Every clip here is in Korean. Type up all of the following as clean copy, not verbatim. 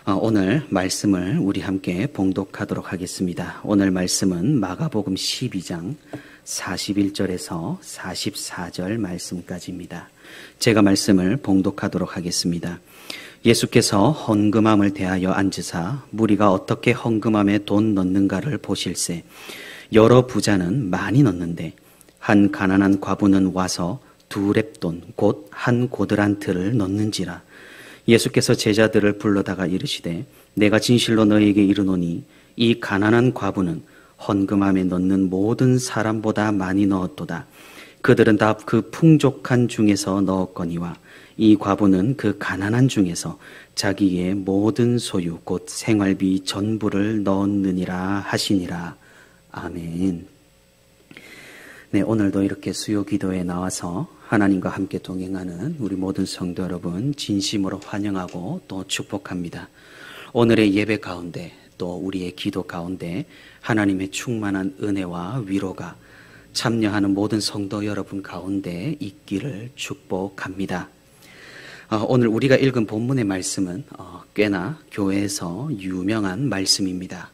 오늘 말씀을 우리 함께 봉독하도록 하겠습니다. 오늘 말씀은 마가복음 12장 41절에서 44절 말씀까지입니다. 제가 말씀을 봉독하도록 하겠습니다. 예수께서 헌금함을 대하여 앉으사 무리가 어떻게 헌금함에 돈 넣는가를 보실세. 여러 부자는 많이 넣는데 한 가난한 과부는 와서 2렙돈 곧 한 고드란트를 넣는지라. 예수께서 제자들을 불러다가 이르시되 내가 진실로 너희에게 이르노니 이 가난한 과부는 헌금함에 넣는 모든 사람보다 많이 넣었도다. 그들은 다 그 풍족한 중에서 넣었거니와 이 과부는 그 가난한 중에서 자기의 모든 소유 곧 생활비 전부를 넣었느니라 하시니라. 아멘. 네, 오늘도 이렇게 수요 기도에 나와서 하나님과 함께 동행하는 우리 모든 성도 여러분 진심으로 환영하고 또 축복합니다. 오늘의 예배 가운데 또 우리의 기도 가운데 하나님의 충만한 은혜와 위로가 참여하는 모든 성도 여러분 가운데 있기를 축복합니다. 오늘 우리가 읽은 본문의 말씀은 꽤나 교회에서 유명한 말씀입니다.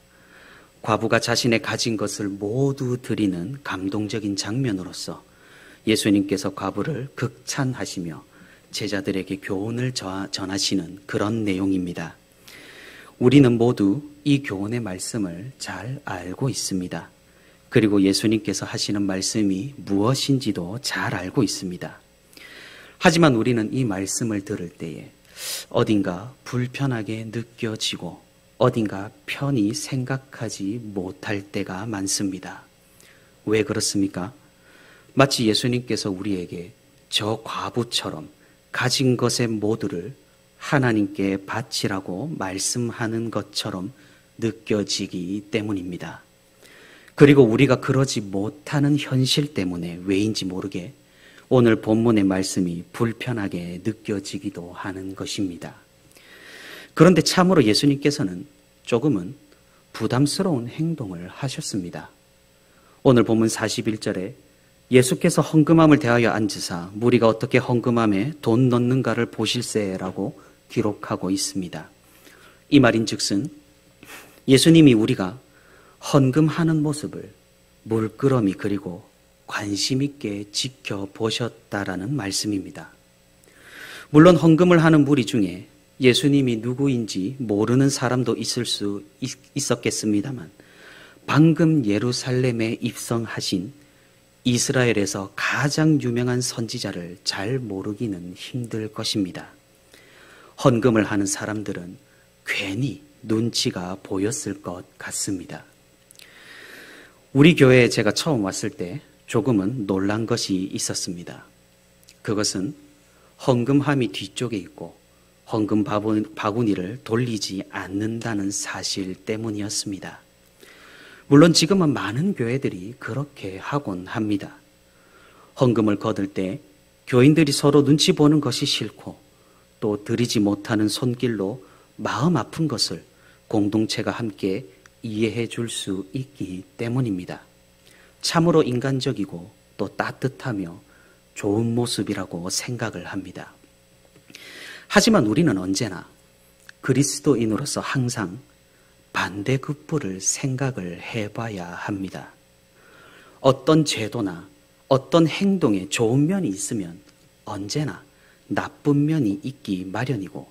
과부가 자신의 가진 것을 모두 드리는 감동적인 장면으로서 예수님께서 과부를 극찬하시며 제자들에게 교훈을 전하시는 그런 내용입니다. 우리는 모두 이 교훈의 말씀을 잘 알고 있습니다. 그리고 예수님께서 하시는 말씀이 무엇인지도 잘 알고 있습니다. 하지만 우리는 이 말씀을 들을 때에 어딘가 불편하게 느껴지고 어딘가 편히 생각하지 못할 때가 많습니다. 왜 그렇습니까? 마치 예수님께서 우리에게 저 과부처럼 가진 것의 모두를 하나님께 바치라고 말씀하는 것처럼 느껴지기 때문입니다. 그리고 우리가 그러지 못하는 현실 때문에 왜인지 모르게 오늘 본문의 말씀이 불편하게 느껴지기도 하는 것입니다. 그런데 참으로 예수님께서는 조금은 부담스러운 행동을 하셨습니다. 오늘 본문 41절에 예수께서 헌금함을 대하여 앉으사 무리가 어떻게 헌금함에 돈 넣는가를 보실세라고 기록하고 있습니다. 이 말인즉슨 예수님이 우리가 헌금하는 모습을 물끄러미 그리고 관심 있게 지켜보셨다라는 말씀입니다. 물론 헌금을 하는 무리 중에 예수님이 누구인지 모르는 사람도 있을 수 있었겠습니다만 방금 예루살렘에 입성하신 이스라엘에서 가장 유명한 선지자를 잘 모르기는 힘들 것입니다. 헌금을 하는 사람들은 괜히 눈치가 보였을 것 같습니다. 우리 교회에 제가 처음 왔을 때 조금은 놀란 것이 있었습니다. 그것은 헌금함이 뒤쪽에 있고 헌금 바구니를 돌리지 않는다는 사실 때문이었습니다. 물론 지금은 많은 교회들이 그렇게 하곤 합니다. 헌금을 거둘 때 교인들이 서로 눈치 보는 것이 싫고 또 드리지 못하는 손길로 마음 아픈 것을 공동체가 함께 이해해 줄 수 있기 때문입니다. 참으로 인간적이고 또 따뜻하며 좋은 모습이라고 생각을 합니다. 하지만 우리는 언제나 그리스도인으로서 항상 반대급부를 생각을 해봐야 합니다. 어떤 제도나 어떤 행동에 좋은 면이 있으면 언제나 나쁜 면이 있기 마련이고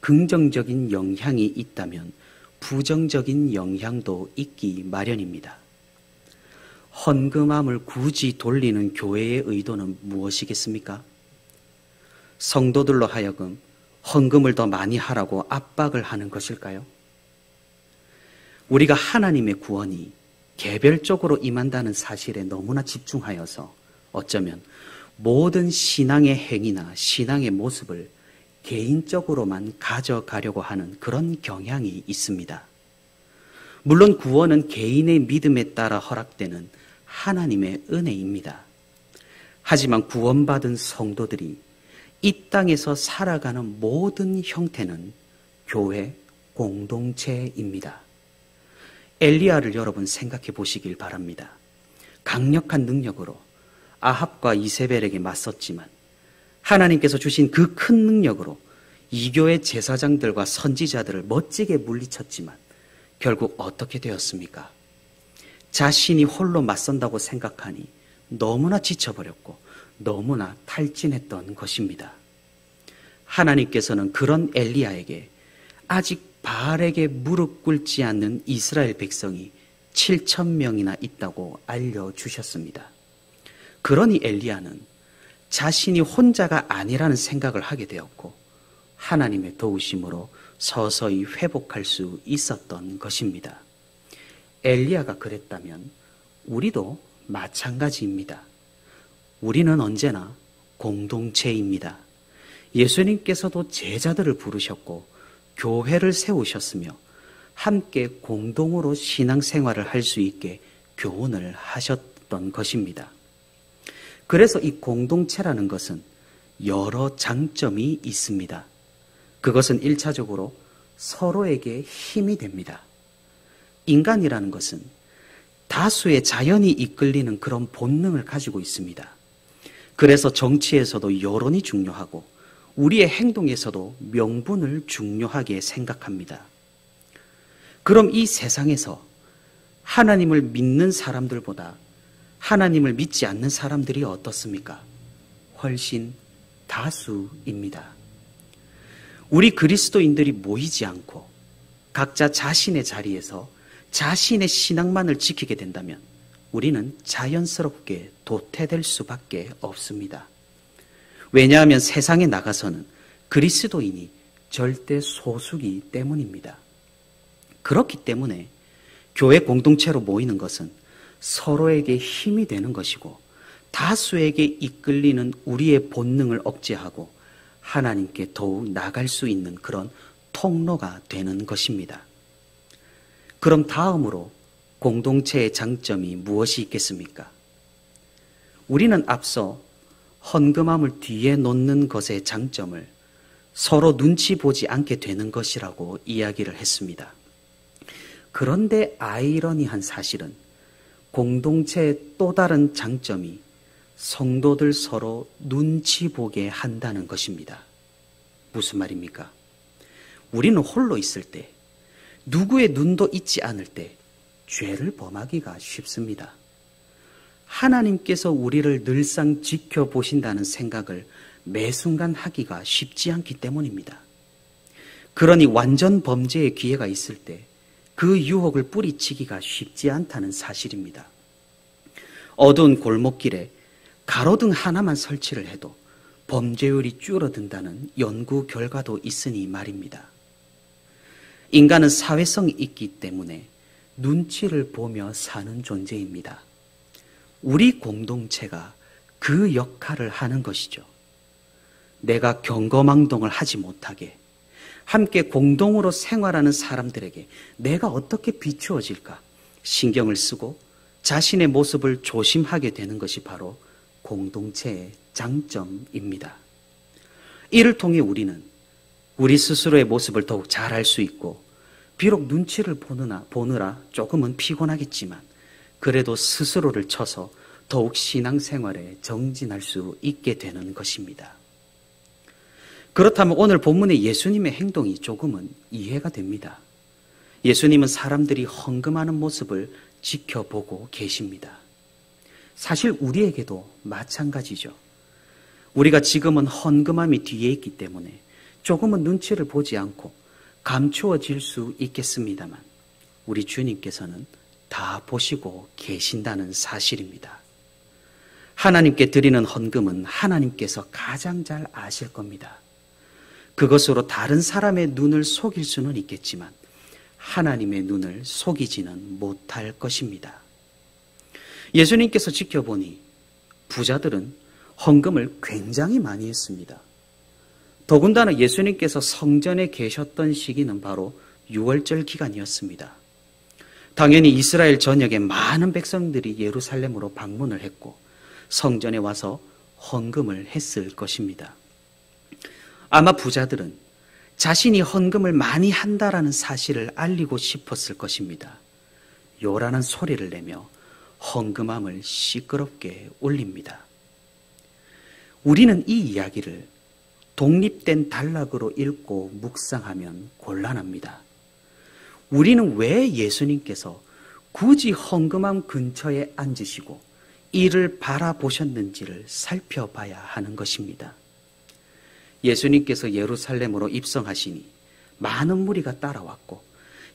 긍정적인 영향이 있다면 부정적인 영향도 있기 마련입니다. 헌금함을 굳이 돌리는 교회의 의도는 무엇이겠습니까? 성도들로 하여금 헌금을 더 많이 하라고 압박을 하는 것일까요? 우리가 하나님의 구원이 개별적으로 임한다는 사실에 너무나 집중하여서 어쩌면 모든 신앙의 행위나 신앙의 모습을 개인적으로만 가져가려고 하는 그런 경향이 있습니다. 물론 구원은 개인의 믿음에 따라 허락되는 하나님의 은혜입니다. 하지만 구원받은 성도들이 이 땅에서 살아가는 모든 형태는 교회 공동체입니다. 엘리야를 여러분 생각해 보시길 바랍니다. 강력한 능력으로 아합과 이세벨에게 맞섰지만 하나님께서 주신 그 큰 능력으로 이교의 제사장들과 선지자들을 멋지게 물리쳤지만 결국 어떻게 되었습니까? 자신이 홀로 맞선다고 생각하니 너무나 지쳐버렸고 너무나 탈진했던 것입니다. 하나님께서는 그런 엘리야에게 아직 바알에게 무릎 꿇지 않는 이스라엘 백성이 7,000명이나 있다고 알려주셨습니다. 그러니 엘리야는 자신이 혼자가 아니라는 생각을 하게 되었고 하나님의 도우심으로 서서히 회복할 수 있었던 것입니다. 엘리야가 그랬다면 우리도 마찬가지입니다. 우리는 언제나 공동체입니다. 예수님께서도 제자들을 부르셨고 교회를 세우셨으며 함께 공동으로 신앙생활을 할 수 있게 교훈을 하셨던 것입니다. 그래서 이 공동체라는 것은 여러 장점이 있습니다. 그것은 1차적으로 서로에게 힘이 됩니다. 인간이라는 것은 다수의 자연이 이끌리는 그런 본능을 가지고 있습니다. 그래서 정치에서도 여론이 중요하고 우리의 행동에서도 명분을 중요하게 생각합니다. 그럼 이 세상에서 하나님을 믿는 사람들보다 하나님을 믿지 않는 사람들이 어떻습니까? 훨씬 다수입니다. 우리 그리스도인들이 모이지 않고 각자 자신의 자리에서 자신의 신앙만을 지키게 된다면 우리는 자연스럽게 도태될 수밖에 없습니다. 왜냐하면 세상에 나가서는 그리스도인이 절대 소수이기 때문입니다. 그렇기 때문에 교회 공동체로 모이는 것은 서로에게 힘이 되는 것이고 다수에게 이끌리는 우리의 본능을 억제하고 하나님께 더욱 나갈 수 있는 그런 통로가 되는 것입니다. 그럼 다음으로 공동체의 장점이 무엇이 있겠습니까? 우리는 앞서 헌금함을 뒤에 놓는 것의 장점을 서로 눈치 보지 않게 되는 것이라고 이야기를 했습니다. 그런데 아이러니한 사실은 공동체의 또 다른 장점이 성도들 서로 눈치 보게 한다는 것입니다. 무슨 말입니까? 우리는 홀로 있을 때, 누구의 눈도 있지 않을 때 죄를 범하기가 쉽습니다. 하나님께서 우리를 늘상 지켜보신다는 생각을 매 순간 하기가 쉽지 않기 때문입니다. 그러니 완전 범죄의 기회가 있을 때 그 유혹을 뿌리치기가 쉽지 않다는 사실입니다. 어두운 골목길에 가로등 하나만 설치를 해도 범죄율이 줄어든다는 연구 결과도 있으니 말입니다. 인간은 사회성이 있기 때문에 눈치를 보며 사는 존재입니다. 우리 공동체가 그 역할을 하는 것이죠. 내가 경거망동을 하지 못하게 함께 공동으로 생활하는 사람들에게 내가 어떻게 비추어질까 신경을 쓰고 자신의 모습을 조심하게 되는 것이 바로 공동체의 장점입니다. 이를 통해 우리는 우리 스스로의 모습을 더욱 잘 알 수 있고 비록 눈치를 보느라 조금은 피곤하겠지만 그래도 스스로를 쳐서 더욱 신앙생활에 정진할 수 있게 되는 것입니다. 그렇다면 오늘 본문의 예수님의 행동이 조금은 이해가 됩니다. 예수님은 사람들이 헌금하는 모습을 지켜보고 계십니다. 사실 우리에게도 마찬가지죠. 우리가 지금은 헌금함이 뒤에 있기 때문에 조금은 눈치를 보지 않고 감추어질 수 있겠습니다만 우리 주님께서는 다 보시고 계신다는 사실입니다. 하나님께 드리는 헌금은 하나님께서 가장 잘 아실 겁니다. 그것으로 다른 사람의 눈을 속일 수는 있겠지만 하나님의 눈을 속이지는 못할 것입니다. 예수님께서 지켜보니 부자들은 헌금을 굉장히 많이 했습니다. 더군다나 예수님께서 성전에 계셨던 시기는 바로 6월절 기간이었습니다. 당연히 이스라엘 전역에 많은 백성들이 예루살렘으로 방문을 했고 성전에 와서 헌금을 했을 것입니다. 아마 부자들은 자신이 헌금을 많이 한다라는 사실을 알리고 싶었을 것입니다. 요란한 소리를 내며 헌금함을 시끄럽게 울립니다. 우리는 이 이야기를 독립된 단락으로 읽고 묵상하면 곤란합니다. 우리는 왜 예수님께서 굳이 헌금함 근처에 앉으시고 이를 바라보셨는지를 살펴봐야 하는 것입니다. 예수님께서 예루살렘으로 입성하시니 많은 무리가 따라왔고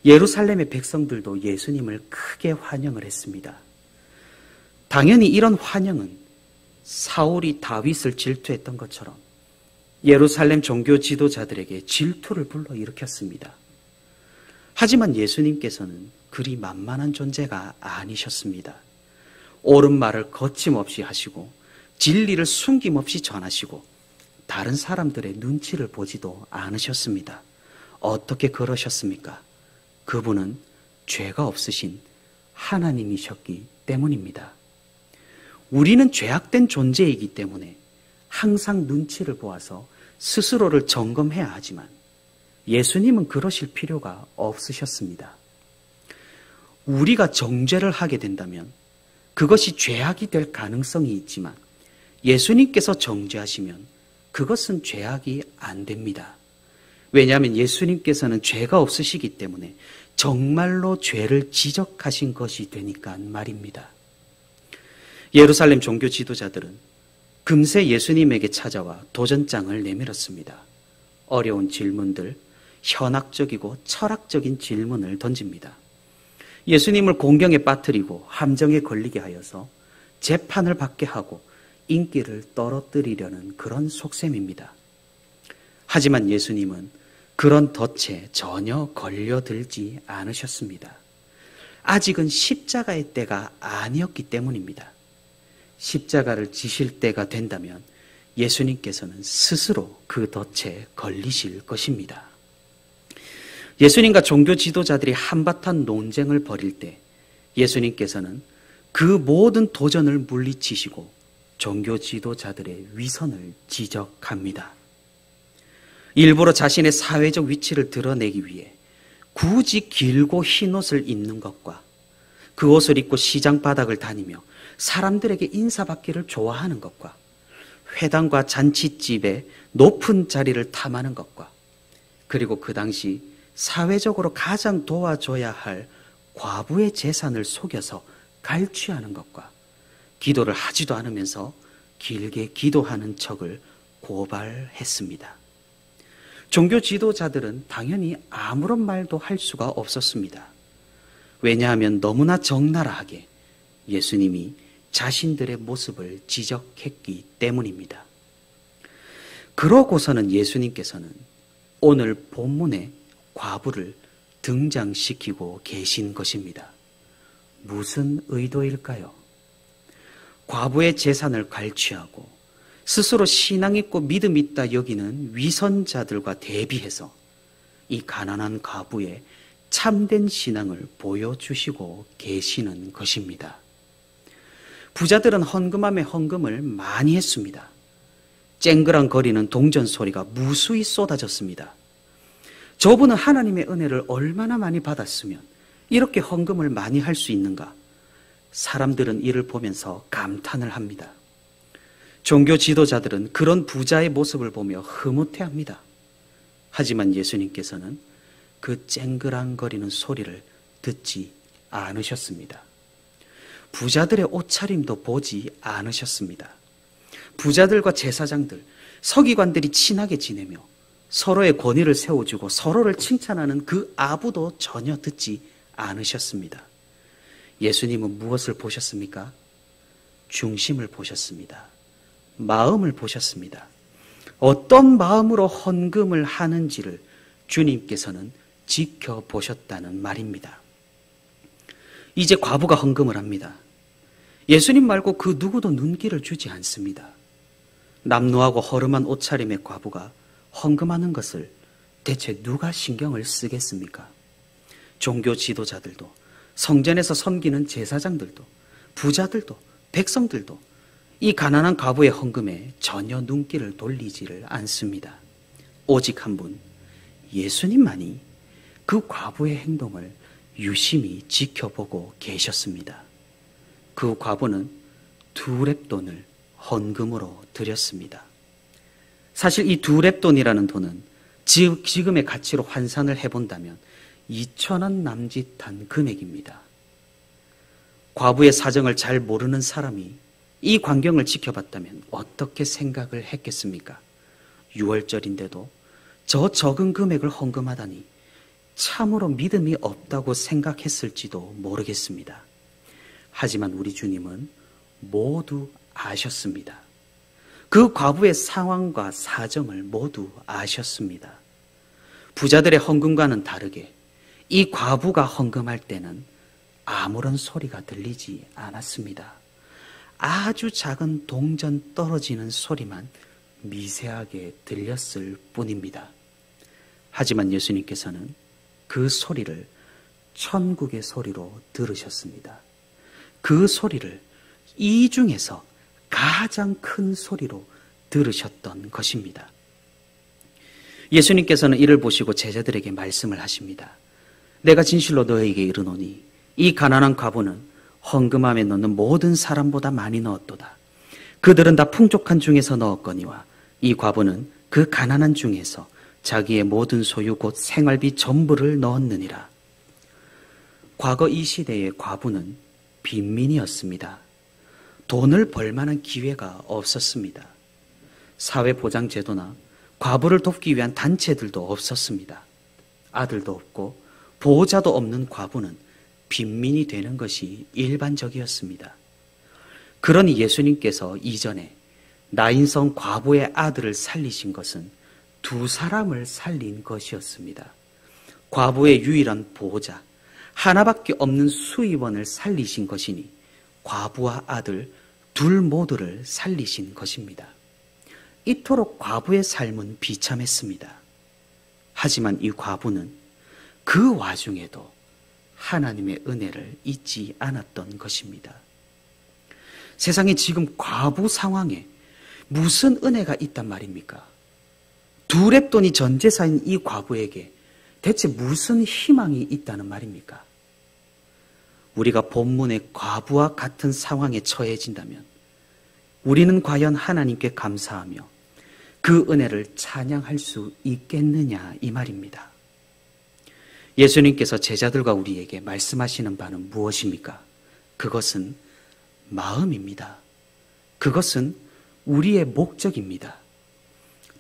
예루살렘의 백성들도 예수님을 크게 환영을 했습니다. 당연히 이런 환영은 사울이 다윗을 질투했던 것처럼 예루살렘 종교 지도자들에게 질투를 불러일으켰습니다. 하지만 예수님께서는 그리 만만한 존재가 아니셨습니다. 옳은 말을 거침없이 하시고 진리를 숨김없이 전하시고 다른 사람들의 눈치를 보지도 않으셨습니다. 어떻게 그러셨습니까? 그분은 죄가 없으신 하나님이셨기 때문입니다. 우리는 죄악된 존재이기 때문에 항상 눈치를 보아서 스스로를 점검해야 하지만 예수님은 그러실 필요가 없으셨습니다. 우리가 정죄를 하게 된다면 그것이 죄악이 될 가능성이 있지만 예수님께서 정죄하시면 그것은 죄악이 안 됩니다. 왜냐하면 예수님께서는 죄가 없으시기 때문에 정말로 죄를 지적하신 것이 되니까 말입니다. 예루살렘 종교 지도자들은 금세 예수님에게 찾아와 도전장을 내밀었습니다. 어려운 질문들, 현학적이고 철학적인 질문을 던집니다. 예수님을 공경에 빠뜨리고 함정에 걸리게 하여서 재판을 받게 하고 인기를 떨어뜨리려는 그런 속셈입니다. 하지만 예수님은 그런 덫에 전혀 걸려들지 않으셨습니다. 아직은 십자가의 때가 아니었기 때문입니다. 십자가를 지실 때가 된다면 예수님께서는 스스로 그 덫에 걸리실 것입니다. 예수님과 종교 지도자들이 한바탕 논쟁을 벌일 때 예수님께서는 그 모든 도전을 물리치시고 종교 지도자들의 위선을 지적합니다. 일부러 자신의 사회적 위치를 드러내기 위해 굳이 길고 흰 옷을 입는 것과 그 옷을 입고 시장 바닥을 다니며 사람들에게 인사받기를 좋아하는 것과 회당과 잔치집에 높은 자리를 탐하는 것과 그리고 그 당시 사회적으로 가장 도와줘야 할 과부의 재산을 속여서 갈취하는 것과 기도를 하지도 않으면서 길게 기도하는 척을 고발했습니다. 종교 지도자들은 당연히 아무런 말도 할 수가 없었습니다. 왜냐하면 너무나 적나라하게 예수님이 자신들의 모습을 지적했기 때문입니다. 그러고서는 예수님께서는 오늘 본문에 과부를 등장시키고 계신 것입니다. 무슨 의도일까요? 과부의 재산을 갈취하고 스스로 신앙 있고 믿음 있다 여기는 위선자들과 대비해서 이 가난한 과부의 참된 신앙을 보여주시고 계시는 것입니다. 부자들은 헌금함에 헌금을 많이 했습니다. 쨍그랑거리는 동전 소리가 무수히 쏟아졌습니다. 저분은 하나님의 은혜를 얼마나 많이 받았으면 이렇게 헌금을 많이 할 수 있는가? 사람들은 이를 보면서 감탄을 합니다. 종교 지도자들은 그런 부자의 모습을 보며 흐뭇해합니다. 하지만 예수님께서는 그 쨍그랑거리는 소리를 듣지 않으셨습니다. 부자들의 옷차림도 보지 않으셨습니다. 부자들과 제사장들, 서기관들이 친하게 지내며 서로의 권위를 세워주고 서로를 칭찬하는 그 아부도 전혀 듣지 않으셨습니다. 예수님은 무엇을 보셨습니까? 중심을 보셨습니다. 마음을 보셨습니다. 어떤 마음으로 헌금을 하는지를 주님께서는 지켜보셨다는 말입니다. 이제 과부가 헌금을 합니다. 예수님 말고 그 누구도 눈길을 주지 않습니다. 남루하고 허름한 옷차림의 과부가 헌금하는 것을 대체 누가 신경을 쓰겠습니까? 종교 지도자들도, 성전에서 섬기는 제사장들도, 부자들도, 백성들도 이 가난한 과부의 헌금에 전혀 눈길을 돌리지를 않습니다. 오직 한 분, 예수님만이 그 과부의 행동을 유심히 지켜보고 계셨습니다. 그 과부는 2 렙돈을 헌금으로 드렸습니다. 사실 이 두 렙돈이라는 돈은 지금의 가치로 환산을 해본다면 2,000원 남짓한 금액입니다. 과부의 사정을 잘 모르는 사람이 이 광경을 지켜봤다면 어떻게 생각을 했겠습니까? 6월절인데도 저 적은 금액을 헌금하다니 참으로 믿음이 없다고 생각했을지도 모르겠습니다. 하지만 우리 주님은 모두 아셨습니다. 그 과부의 상황과 사정을 모두 아셨습니다. 부자들의 헌금과는 다르게 이 과부가 헌금할 때는 아무런 소리가 들리지 않았습니다. 아주 작은 동전 떨어지는 소리만 미세하게 들렸을 뿐입니다. 하지만 예수님께서는 그 소리를 천국의 소리로 들으셨습니다. 그 소리를 이 중에서 가장 큰 소리로 들으셨던 것입니다. 예수님께서는 이를 보시고 제자들에게 말씀을 하십니다. 내가 진실로 너에게 이르노니 이 가난한 과부는 헌금함에 넣는 모든 사람보다 많이 넣었도다. 그들은 다 풍족한 중에서 넣었거니와 이 과부는 그 가난한 중에서 자기의 모든 소유 곧 생활비 전부를 넣었느니라. 과거 이 시대의 과부는 빈민이었습니다. 돈을 벌 만한 기회가 없었습니다. 사회보장제도나 과부를 돕기 위한 단체들도 없었습니다. 아들도 없고 보호자도 없는 과부는 빈민이 되는 것이 일반적이었습니다. 그러니 예수님께서 이전에 나인성 과부의 아들을 살리신 것은 두 사람을 살린 것이었습니다. 과부의 유일한 보호자, 하나밖에 없는 수의원을 살리신 것이니 과부와 아들 둘 모두를 살리신 것입니다. 이토록 과부의 삶은 비참했습니다. 하지만 이 과부는 그 와중에도 하나님의 은혜를 잊지 않았던 것입니다. 세상에 지금 과부 상황에 무슨 은혜가 있단 말입니까? 두 렙돈이 전 재산인 이 과부에게 대체 무슨 희망이 있다는 말입니까? 우리가 본문의 과부와 같은 상황에 처해진다면 우리는 과연 하나님께 감사하며 그 은혜를 찬양할 수 있겠느냐 이 말입니다. 예수님께서 제자들과 우리에게 말씀하시는 바는 무엇입니까? 그것은 마음입니다. 그것은 우리의 목적입니다.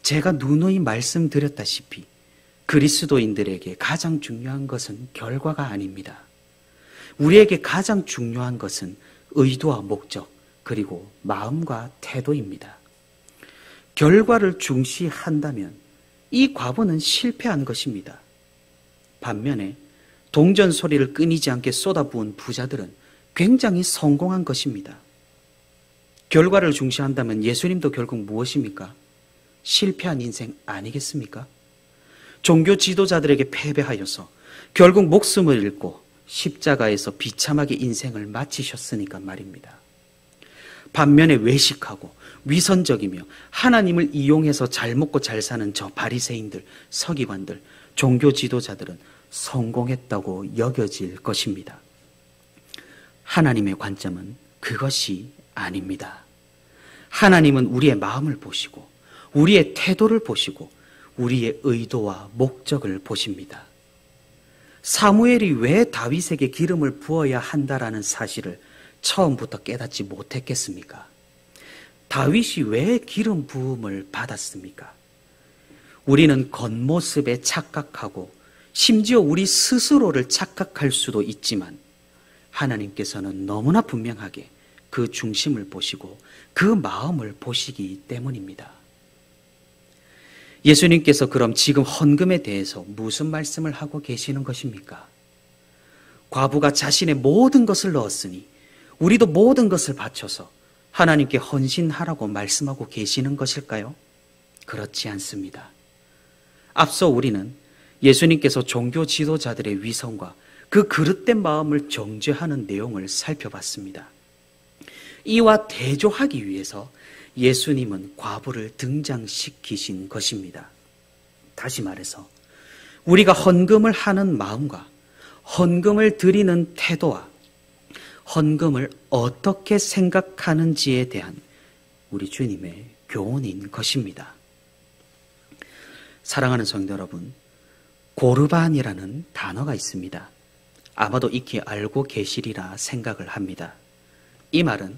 제가 누누이 말씀드렸다시피 그리스도인들에게 가장 중요한 것은 결과가 아닙니다. 우리에게 가장 중요한 것은 의도와 목적, 그리고 마음과 태도입니다. 결과를 중시한다면 이 과부는 실패한 것입니다. 반면에 동전 소리를 끊이지 않게 쏟아부은 부자들은 굉장히 성공한 것입니다. 결과를 중시한다면 예수님도 결국 무엇입니까? 실패한 인생 아니겠습니까? 종교 지도자들에게 패배하여서 결국 목숨을 잃고 십자가에서 비참하게 인생을 마치셨으니까 말입니다. 반면에 외식하고 위선적이며 하나님을 이용해서 잘 먹고 잘 사는 저 바리새인들, 서기관들, 종교 지도자들은 성공했다고 여겨질 것입니다. 하나님의 관점은 그것이 아닙니다. 하나님은 우리의 마음을 보시고 우리의 태도를 보시고 우리의 의도와 목적을 보십니다. 사무엘이 왜 다윗에게 기름을 부어야 한다라는 사실을 처음부터 깨닫지 못했겠습니까? 다윗이 왜 기름 부음을 받았습니까? 우리는 겉모습에 착각하고 심지어 우리 스스로를 착각할 수도 있지만 하나님께서는 너무나 분명하게 그 중심을 보시고 그 마음을 보시기 때문입니다. 예수님께서 그럼 지금 헌금에 대해서 무슨 말씀을 하고 계시는 것입니까? 과부가 자신의 모든 것을 넣었으니 우리도 모든 것을 바쳐서 하나님께 헌신하라고 말씀하고 계시는 것일까요? 그렇지 않습니다. 앞서 우리는 예수님께서 종교 지도자들의 위선과 그 그릇된 마음을 정죄하는 내용을 살펴봤습니다. 이와 대조하기 위해서 예수님은 과부를 등장시키신 것입니다. 다시 말해서 우리가 헌금을 하는 마음과 헌금을 드리는 태도와 헌금을 어떻게 생각하는지에 대한 우리 주님의 교훈인 것입니다. 사랑하는 성도 여러분, 고르반이라는 단어가 있습니다. 아마도 익히 알고 계시리라 생각을 합니다. 이 말은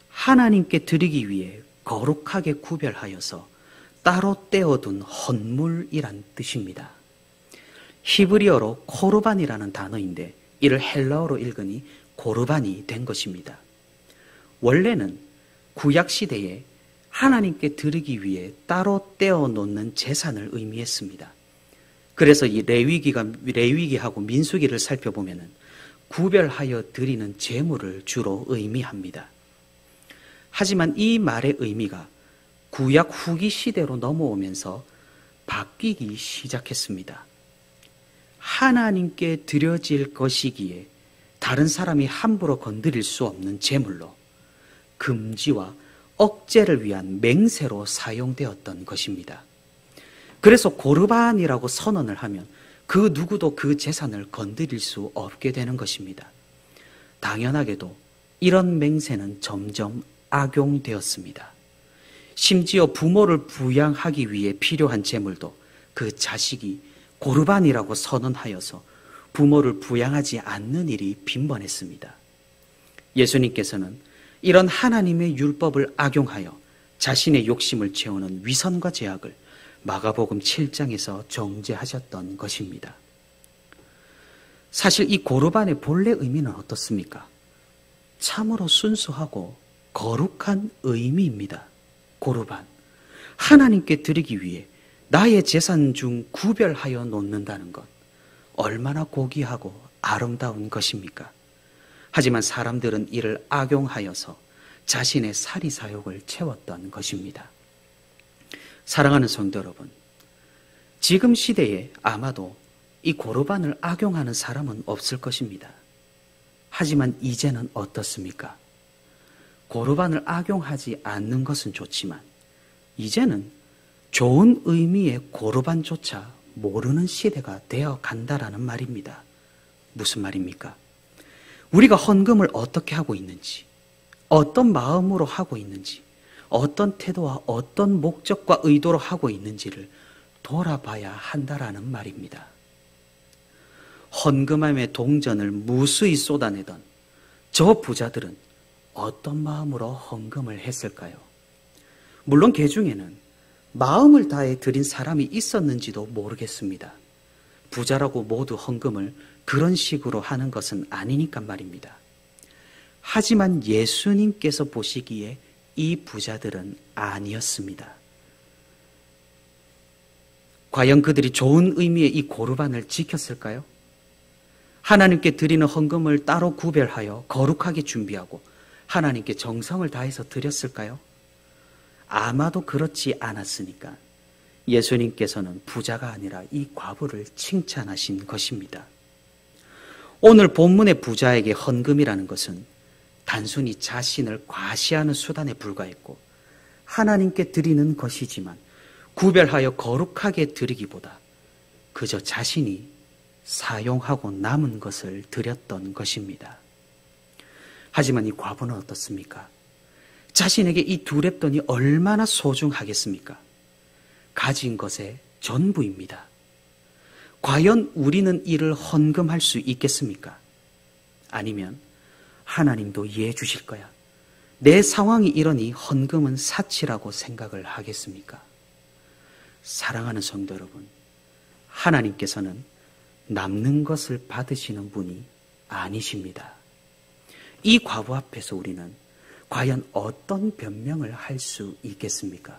하나님께 드리기 위해 거룩하게 구별하여서 따로 떼어둔 헌물이란 뜻입니다. 히브리어로 코르반이라는 단어인데 이를 헬라어로 읽으니 고르반이 된 것입니다. 원래는 구약 시대에 하나님께 드리기 위해 따로 떼어 놓는 제산을 의미했습니다. 그래서 이 레위기하고 민수기를 살펴보면 구별하여 드리는 제물을 주로 의미합니다. 하지만 이 말의 의미가 구약 후기 시대로 넘어오면서 바뀌기 시작했습니다. 하나님께 드려질 것이기에 다른 사람이 함부로 건드릴 수 없는 제물로 금지와 억제를 위한 맹세로 사용되었던 것입니다. 그래서 고르반이라고 선언을 하면 그 누구도 그 재산을 건드릴 수 없게 되는 것입니다. 당연하게도 이런 맹세는 점점 악용되었습니다. 심지어 부모를 부양하기 위해 필요한 재물도 그 자식이 고르반이라고 선언하여서 부모를 부양하지 않는 일이 빈번했습니다. 예수님께서는 이런 하나님의 율법을 악용하여 자신의 욕심을 채우는 위선과 죄악을 마가복음 7장에서 정죄하셨던 것입니다. 사실 이 고르반의 본래 의미는 어떻습니까? 참으로 순수하고 거룩한 의미입니다. 고르반, 하나님께 드리기 위해 나의 재산 중 구별하여 놓는다는 것, 얼마나 고귀하고 아름다운 것입니까? 하지만 사람들은 이를 악용하여서 자신의 사리사욕을 채웠던 것입니다. 사랑하는 성도 여러분, 지금 시대에 아마도 이 고르반을 악용하는 사람은 없을 것입니다. 하지만 이제는 어떻습니까? 고르반을 악용하지 않는 것은 좋지만 이제는 좋은 의미의 고르반조차 모르는 시대가 되어 간다라는 말입니다. 무슨 말입니까? 우리가 헌금을 어떻게 하고 있는지, 어떤 마음으로 하고 있는지, 어떤 태도와 어떤 목적과 의도로 하고 있는지를 돌아봐야 한다라는 말입니다. 헌금함의 동전을 무수히 쏟아내던 저 부자들은 어떤 마음으로 헌금을 했을까요? 물론 그 중에는 마음을 다해 드린 사람이 있었는지도 모르겠습니다. 부자라고 모두 헌금을 그런 식으로 하는 것은 아니니까 말입니다. 하지만 예수님께서 보시기에 이 부자들은 아니었습니다. 과연 그들이 좋은 의미의 이 고르반을 지켰을까요? 하나님께 드리는 헌금을 따로 구별하여 거룩하게 준비하고 하나님께 정성을 다해서 드렸을까요? 아마도 그렇지 않았으니까 예수님께서는 부자가 아니라 이 과부를 칭찬하신 것입니다. 오늘 본문의 부자에게 헌금이라는 것은 단순히 자신을 과시하는 수단에 불과했고 하나님께 드리는 것이지만 구별하여 거룩하게 드리기보다 그저 자신이 사용하고 남은 것을 드렸던 것입니다. 하지만 이 과부는 어떻습니까? 자신에게 이 두 렙돈이 얼마나 소중하겠습니까? 가진 것의 전부입니다. 과연 우리는 이를 헌금할 수 있겠습니까? 아니면 하나님도 이해해 주실 거야, 내 상황이 이러니 헌금은 사치라고 생각을 하겠습니까? 사랑하는 성도 여러분, 하나님께서는 남는 것을 받으시는 분이 아니십니다. 이 과부 앞에서 우리는 과연 어떤 변명을 할 수 있겠습니까?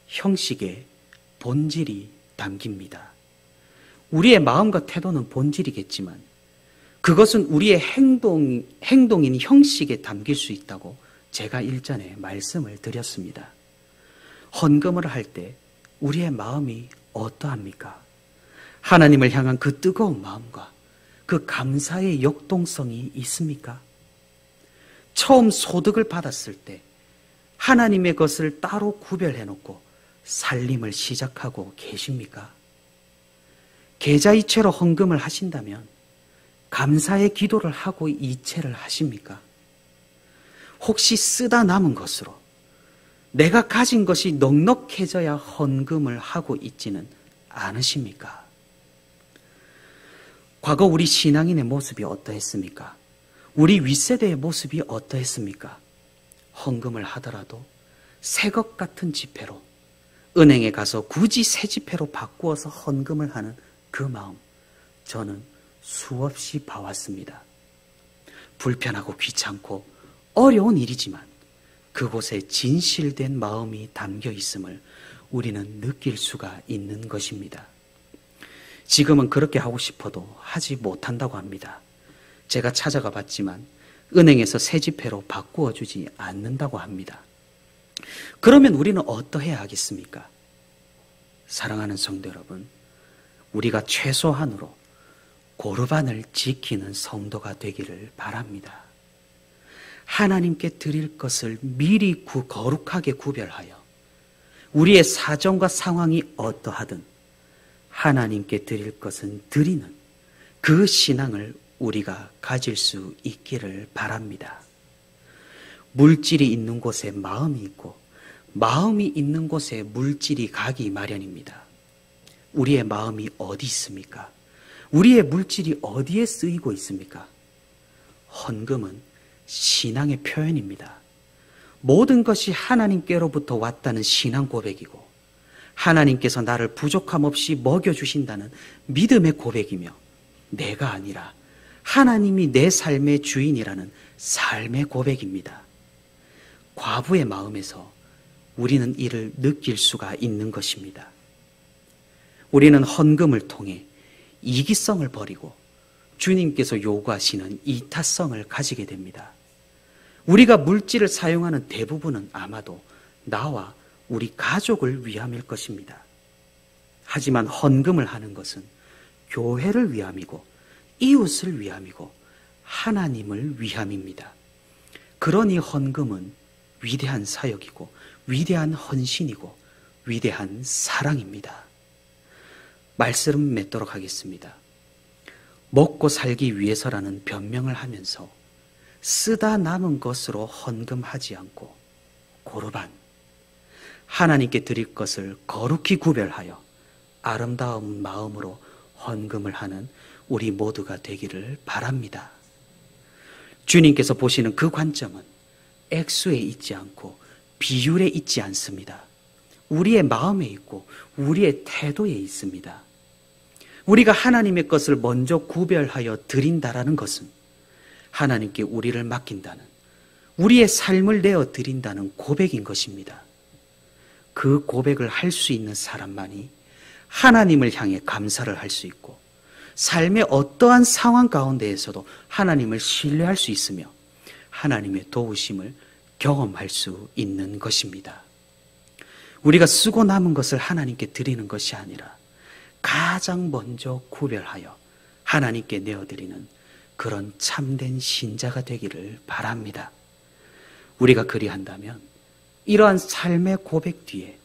형식에 본질이 담깁니다. 우리의 마음과 태도는 본질이겠지만 그것은 우리의 행동인 형식에 담길 수 있다고 제가 일전에 말씀을 드렸습니다. 헌금을 할 때 우리의 마음이 어떠합니까? 하나님을 향한 그 뜨거운 마음과 그 감사의 역동성이 있습니까? 처음 소득을 받았을 때 하나님의 것을 따로 구별해놓고 살림을 시작하고 계십니까? 계좌이체로 헌금을 하신다면 감사의 기도를 하고 이체를 하십니까? 혹시 쓰다 남은 것으로 내가 가진 것이 넉넉해져야 헌금을 하고 있지는 않으십니까? 과거 우리 신앙인의 모습이 어떠했습니까? 우리 윗세대의 모습이 어떠했습니까? 헌금을 하더라도 새것 같은 지폐로, 은행에 가서 굳이 새 지폐로 바꾸어서 헌금을 하는 그 마음, 저는 수없이 봐왔습니다. 불편하고 귀찮고 어려운 일이지만 그곳에 진실된 마음이 담겨 있음을 우리는 느낄 수가 있는 것입니다. 지금은 그렇게 하고 싶어도 하지 못한다고 합니다. 제가 찾아가 봤지만 은행에서 새 지폐로 바꾸어 주지 않는다고 합니다. 그러면 우리는 어떠해야 하겠습니까? 사랑하는 성도 여러분, 우리가 최소한으로 고르반을 지키는 성도가 되기를 바랍니다. 하나님께 드릴 것을 미리 거룩하게 구별하여 우리의 사정과 상황이 어떠하든 하나님께 드릴 것은 드리는 그 신앙을 우리가 가질 수 있기를 바랍니다. 물질이 있는 곳에 마음이 있고 마음이 있는 곳에 물질이 가기 마련입니다. 우리의 마음이 어디 있습니까? 우리의 물질이 어디에 쓰이고 있습니까? 헌금은 신앙의 표현입니다. 모든 것이 하나님께로부터 왔다는 신앙 고백이고 하나님께서 나를 부족함 없이 먹여주신다는 믿음의 고백이며 내가 아니라 하나님이 내 삶의 주인이라는 삶의 고백입니다. 과부의 마음에서 우리는 이를 느낄 수가 있는 것입니다. 우리는 헌금을 통해 이기성을 버리고 주님께서 요구하시는 이타성을 가지게 됩니다. 우리가 물질을 사용하는 대부분은 아마도 나와 우리 가족을 위함일 것입니다. 하지만 헌금을 하는 것은 교회를 위함이고 이웃을 위함이고 하나님을 위함입니다. 그러니 헌금은 위대한 사역이고 위대한 헌신이고 위대한 사랑입니다. 말씀 맺도록 하겠습니다. 먹고 살기 위해서라는 변명을 하면서 쓰다 남은 것으로 헌금하지 않고 고르반, 하나님께 드릴 것을 거룩히 구별하여 아름다운 마음으로 헌금을 하는 우리 모두가 되기를 바랍니다. 주님께서 보시는 그 관점은 액수에 있지 않고 비율에 있지 않습니다. 우리의 마음에 있고 우리의 태도에 있습니다. 우리가 하나님의 것을 먼저 구별하여 드린다라는 것은 하나님께 우리를 맡긴다는, 우리의 삶을 내어 드린다는 고백인 것입니다. 그 고백을 할 수 있는 사람만이 하나님을 향해 감사를 할 수 있고 삶의 어떠한 상황 가운데에서도 하나님을 신뢰할 수 있으며 하나님의 도우심을 경험할 수 있는 것입니다. 우리가 쓰고 남은 것을 하나님께 드리는 것이 아니라 가장 먼저 구별하여 하나님께 내어드리는 그런 참된 신자가 되기를 바랍니다. 우리가 그리한다면 이러한 삶의 고백 뒤에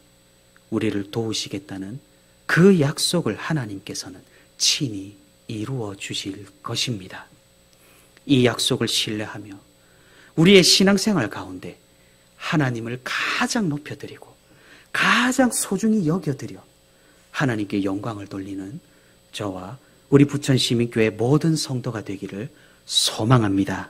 우리를 도우시겠다는 그 약속을 하나님께서는 친히 이루어 주실 것입니다. 이 약속을 신뢰하며 우리의 신앙생활 가운데 하나님을 가장 높여드리고 가장 소중히 여겨드려 하나님께 영광을 돌리는 저와 우리 부천시민교회 모든 성도가 되기를 소망합니다.